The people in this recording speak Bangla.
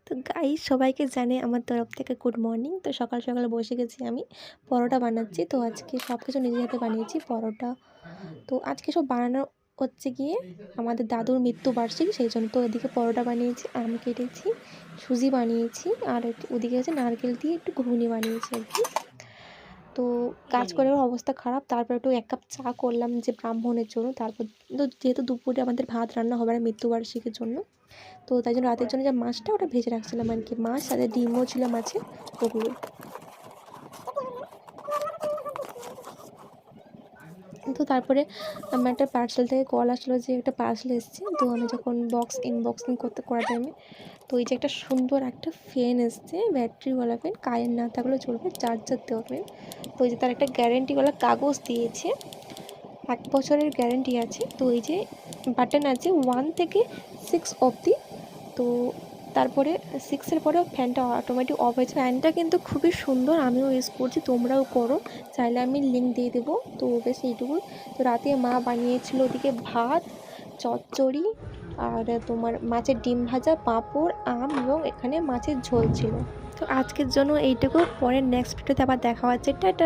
তো গাইস সবাইকে জানে আমার তরফ থেকে গুড মর্নিং। তো সকাল সকাল বসে গেছি আমি পরোটা বানাচ্ছি। তো আজকে সব কিছু নিজের হাতে বানিয়েছি পরোটা। তো আজকে সব বানানো হচ্ছে গিয়ে আমাদের দাদুর মৃত্যুবার্ষিকী, সেই জন্য। তো এদিকে পরোটা বানিয়েছি, আম কেটেছি, সুজি বানিয়েছি, আর ওদিকে হচ্ছে নারকেল দিয়ে একটু ঘুগনি বানিয়েছি আর কি। তো কাজ করে ওর অবস্থা খারাপ, তারপর একটু 1 কাপ চা করলাম যে ব্রাহ্মণের জন্য। তারপর তো যেহেতু দুপুরে আমাদের ভাত রান্না হবে না মৃত্যুবার্ষিকীর জন্য, তো তাই জন্য রাতের জন্য যে মাছটা ওটা ভেজে রাখছিলাম আর কি। মাছ সাথে ডিমও ছিল মাছে, ওগুলো। তো তারপরে আমার একটা পার্সেল থেকে কল আসলো যে একটা পার্সেল এসেছে। তো আমি যখন ইনবক্সিং করা টাইমে, তো এই যে একটা সুন্দর একটা ফ্যান এসছে, ব্যাটারিওয়ালা ফ্যান, কারেন্ট না থাকলেও চলবে, চার্জার দেওয়া ফ্যান। তো এই যে তার একটা গ্যারেন্টিওয়ালা কাগজ দিয়েছে, 1 বছরের গ্যারেন্টি আছে। তো এই যে বাটন আছে 1 থেকে 6 অবধি। তো তারপরে 6-এর পরেও ফ্যানটা অটোমেটিক অফ হয়েছে। ফ্যানটা কিন্তু খুবই সুন্দর, আমিও ইউজ করছি, তোমরাও করো, চাইলে আমি লিঙ্ক দিয়ে দেবো। তো বেশ এইটুকুই। তো রাতে মা বানিয়েছিল ওদিকে ভাত, চচ্চড়ি, আর তোমার মাছের ডিম ভাজা, পাঁপড়, আম, এবং এখানে মাছের ঝোল ছিল। তো আজকের জন্য এইটুকু। পরের নেক্সট ভিডিওতে আবার দেখা হচ্ছে। টাটা।